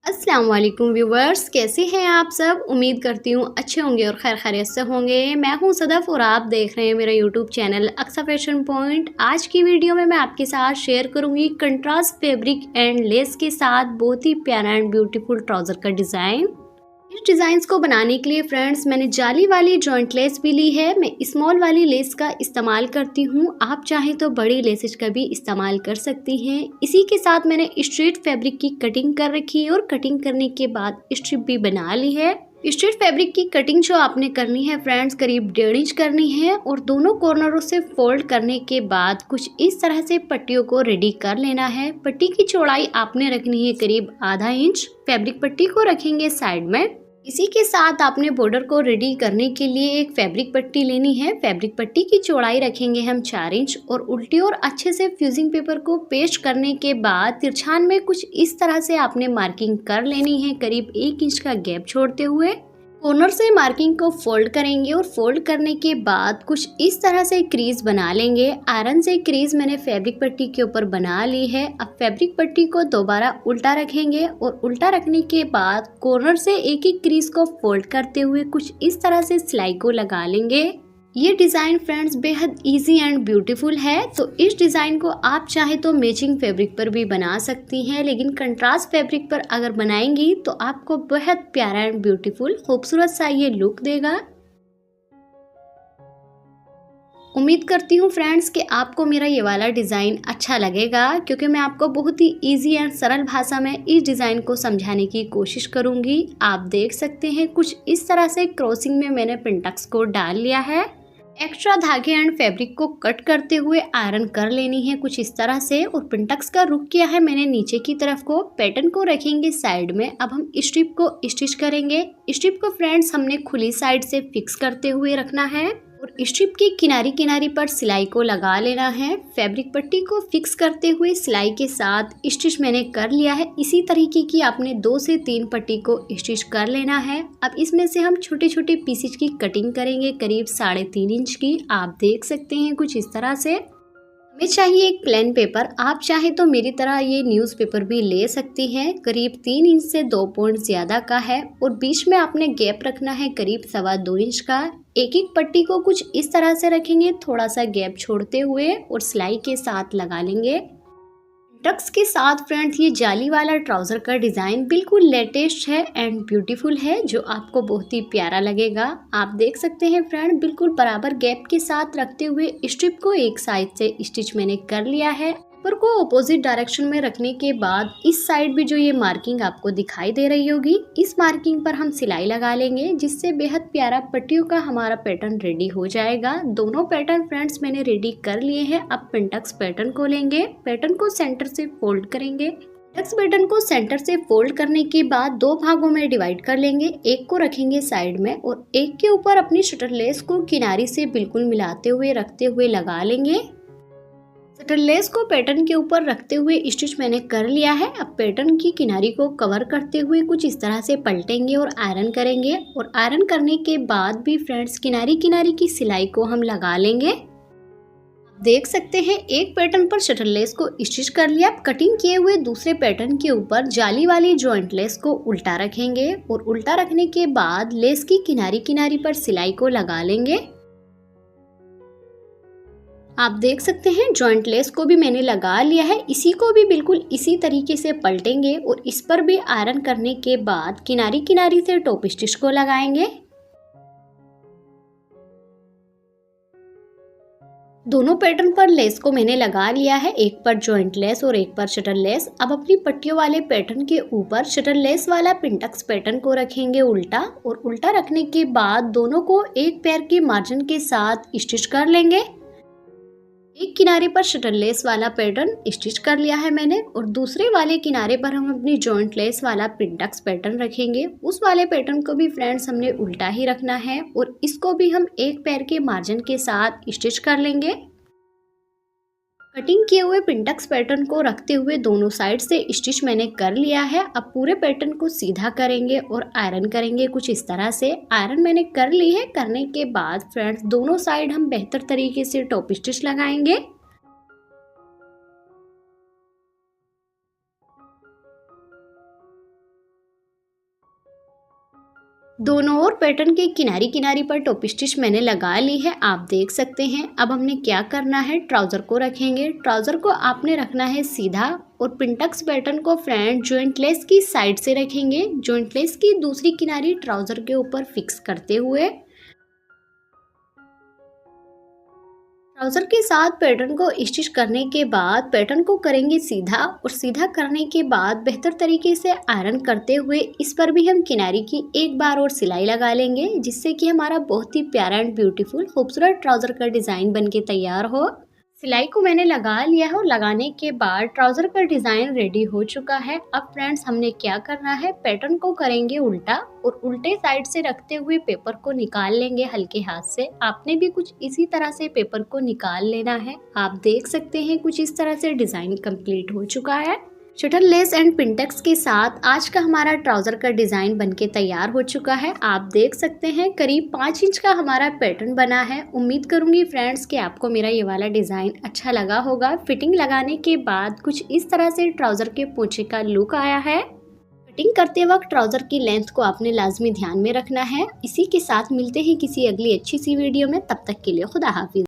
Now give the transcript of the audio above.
अस्सलाम वालेकुम व्यूवर्स, कैसे हैं आप सब। उम्मीद करती हूँ अच्छे होंगे और खैर खैरियत से होंगे। मैं हूँ सदफ और आप देख रहे हैं मेरा YouTube channel Aqsa fashion point. आज की वीडियो में मैं आपके साथ शेयर करूँगी कंट्रास्ट फैब्रिक एंड लेस के साथ बहुत ही प्यारा एंड ब्यूटीफुल ट्राउज़र का डिज़ाइन। इस डिज़ाइंस को बनाने के लिए फ्रेंड्स मैंने जाली वाली जॉइंट लेस भी ली है। मैं स्मॉल वाली लेस का इस्तेमाल करती हूँ, आप चाहें तो बड़ी लेसेज का भी इस्तेमाल कर सकती हैं। इसी के साथ मैंने स्ट्रेट फैब्रिक की कटिंग कर रखी है और कटिंग करने के बाद स्ट्रिप भी बना ली है। स्ट्रेट फैब्रिक की कटिंग जो आपने करनी है फ्रेंड्स करीब 1.5 इंच करनी है और दोनों कॉर्नरों से फोल्ड करने के बाद कुछ इस तरह से पट्टियों को रेडी कर लेना है। पट्टी की चौड़ाई आपने रखनी है करीब ½ इंच। फैब्रिक पट्टी को रखेंगे साइड में। इसी के साथ आपने बॉर्डर को रेडी करने के लिए एक फैब्रिक पट्टी लेनी है। फैब्रिक पट्टी की चौड़ाई रखेंगे हम 4 इंच और उल्टी और अच्छे से फ्यूजिंग पेपर को पेस्ट करने के बाद तिरछान में कुछ इस तरह से आपने मार्किंग कर लेनी है करीब 1 इंच का गैप छोड़ते हुए। कॉर्नर से मार्किंग को फोल्ड करेंगे और फोल्ड करने के बाद कुछ इस तरह से क्रीज बना लेंगे। आयरन से क्रीज मैंने फैब्रिक पट्टी के ऊपर बना ली है। अब फैब्रिक पट्टी को दोबारा उल्टा रखेंगे और उल्टा रखने के बाद कॉर्नर से एक एक क्रीज को फोल्ड करते हुए कुछ इस तरह से सिलाई को लगा लेंगे। ये डिज़ाइन फ्रेंड्स बेहद इजी एंड ब्यूटीफुल है, तो इस डिज़ाइन को आप चाहे तो मैचिंग फैब्रिक पर भी बना सकती हैं, लेकिन कंट्रास्ट फैब्रिक पर अगर बनाएंगी तो आपको बेहद प्यारा एंड ब्यूटीफुल खूबसूरत सा ये लुक देगा। उम्मीद करती हूँ फ्रेंड्स कि आपको मेरा ये वाला डिज़ाइन अच्छा लगेगा, क्योंकि मैं आपको बहुत ही इजी एंड सरल भाषा में इस डिज़ाइन को समझाने की कोशिश करूँगी। आप देख सकते हैं कुछ इस तरह से क्रॉसिंग में मैंने पिंटक्स को डाल लिया है। एक्स्ट्रा धागे एंड फैब्रिक को कट करते हुए आयरन कर लेनी है कुछ इस तरह से और पिंटक्स का रुख किया है मैंने नीचे की तरफ को। पैटर्न को रखेंगे साइड में। अब हम स्ट्रिप को स्टिच करेंगे। स्ट्रिप को फ्रेंड्स हमने खुली साइड से फिक्स करते हुए रखना है और स्ट्रिप की किनारी किनारी पर सिलाई को लगा लेना है। फैब्रिक पट्टी को फिक्स करते हुए सिलाई के साथ स्टिच मैंने कर लिया है। इसी तरीके की आपने 2 से 3 पट्टी को स्टिच कर लेना है। अब इसमें से हम छोटे छोटे पीसेज की कटिंग करेंगे करीब 3.5 इंच की। आप देख सकते हैं कुछ इस तरह से। हमें चाहिए एक प्लेन पेपर, आप चाहे तो मेरी तरह ये न्यूज़पेपर भी ले सकती हैं। करीब 3 इंच से 2 पॉइंट ज़्यादा का है और बीच में आपने गैप रखना है करीब 2.25 इंच का। एक एक पट्टी को कुछ इस तरह से रखेंगे, थोड़ा सा गैप छोड़ते हुए और सिलाई के साथ लगा लेंगे। टक्स के साथ फ्रेंड्स ये जाली वाला ट्राउज़र का डिज़ाइन बिल्कुल लेटेस्ट है एंड ब्यूटीफुल है, जो आपको बहुत ही प्यारा लगेगा। आप देख सकते हैं फ्रेंड बिल्कुल बराबर गैप के साथ रखते हुए स्ट्रिप को एक साइड से स्टिच मैंने कर लिया है। ऊपर को अपोजिट डायरेक्शन में रखने के बाद इस साइड भी जो ये मार्किंग आपको दिखाई दे रही होगी, इस मार्किंग पर हम सिलाई लगा लेंगे, जिससे बेहद प्यारा पट्टियों का हमारा पैटर्न रेडी हो जाएगा। दोनों पैटर्न फ्रेंड्स मैंने रेडी कर लिए हैं। अब पिंटक्स पैटर्न को लेंगे। पैटर्न को सेंटर से फोल्ड करेंगे। पिंटक्स पैटर्न को सेंटर से फोल्ड करने के बाद 2 भागों में डिवाइड कर लेंगे। एक को रखेंगे साइड में और एक के ऊपर अपनी शटर लेस को किनारी से बिल्कुल मिलाते हुए रखते हुए लगा लेंगे। शटर लेस को पैटर्न के ऊपर रखते हुए स्टिच मैंने कर लिया है। अब पैटर्न की किनारी को कवर करते हुए कुछ इस तरह से पलटेंगे और आयरन करेंगे और आयरन करने के बाद भी फ्रेंड्स किनारी किनारी की सिलाई को हम लगा लेंगे। आप देख सकते हैं एक पैटर्न पर शटर लेस को स्टिच कर लिया। अब कटिंग किए हुए दूसरे पैटर्न के ऊपर जाली वाली जॉइंट लेस को उल्टा रखेंगे और उल्टा रखने के बाद लेस की किनारी किनारी पर सिलाई को लगा लेंगे। आप देख सकते हैं जॉइंट लेस को भी मैंने लगा लिया है। इसी को भी बिल्कुल इसी तरीके से पलटेंगे और इस पर भी आयरन करने के बाद किनारी किनारी से टॉप स्टिच को लगाएंगे। दोनों पैटर्न पर लेस को मैंने लगा लिया है, एक पर जॉइंट लेस और एक पर शटर लेस। अब अपनी पट्टियों वाले पैटर्न के ऊपर शटर लेस वाला पिंटक्स पैटर्न को रखेंगे उल्टा और उल्टा रखने के बाद दोनों को एक पैर के मार्जिन के साथ स्टिच कर लेंगे। एक किनारे पर शटर लेस वाला पैटर्न स्टिच कर लिया है मैंने और दूसरे वाले किनारे पर हम अपनी जॉइंट लेस वाला पिंटक्स पैटर्न रखेंगे। उस वाले पैटर्न को भी फ्रेंड्स हमने उल्टा ही रखना है और इसको भी हम एक पैर के मार्जिन के साथ स्टिच कर लेंगे। कटिंग किए हुए पिंटक्स पैटर्न को रखते हुए दोनों साइड से स्टिच मैंने कर लिया है। अब पूरे पैटर्न को सीधा करेंगे और आयरन करेंगे कुछ इस तरह से। आयरन मैंने कर ली है। करने के बाद फ्रेंड्स दोनों साइड हम बेहतर तरीके से टॉप स्टिच लगाएंगे। दोनों ओर पैटर्न के किनारी किनारी पर टॉप स्टिच मैंने लगा ली है, आप देख सकते हैं। अब हमने क्या करना है, ट्राउज़र को रखेंगे। ट्राउज़र को आपने रखना है सीधा और पिंटक्स पैटर्न को फ्रेंड जॉइंट लेस की साइड से रखेंगे। जॉइंट लेस की दूसरी किनारी ट्राउज़र के ऊपर फिक्स करते हुए ट्राउज़र के साथ पैटर्न को स्टिच करने के बाद पैटर्न को करेंगे सीधा और सीधा करने के बाद बेहतर तरीके से आयरन करते हुए इस पर भी हम किनारी की एक बार और सिलाई लगा लेंगे, जिससे कि हमारा बहुत ही प्यारा एंड ब्यूटीफुल खूबसूरत ट्राउज़र का डिज़ाइन बनके तैयार हो। सिलाई को मैंने लगा लिया है और लगाने के बाद ट्राउज़र का डिज़ाइन रेडी हो चुका है। अब फ्रेंड्स हमने क्या करना है, पैटर्न को करेंगे उल्टा और उल्टे साइड से रखते हुए पेपर को निकाल लेंगे हल्के हाथ से। आपने भी कुछ इसी तरह से पेपर को निकाल लेना है। आप देख सकते हैं कुछ इस तरह से डिज़ाइन कंप्लीट हो चुका है। शटल लेस एंड पिंटक्स के साथ आज का हमारा ट्राउज़र का डिज़ाइन बनके तैयार हो चुका है। आप देख सकते हैं करीब 5 इंच का हमारा पैटर्न बना है। उम्मीद करूंगी फ्रेंड्स कि आपको मेरा ये वाला डिज़ाइन अच्छा लगा होगा। फिटिंग लगाने के बाद कुछ इस तरह से ट्राउज़र के पोंचे का लुक आया है। फिटिंग करते वक्त ट्राउज़र की लेंथ को आपने लाजमी ध्यान में रखना है। इसी के साथ मिलते हैं किसी अगली अच्छी सी वीडियो में, तब तक के लिए खुदा हाफिज़।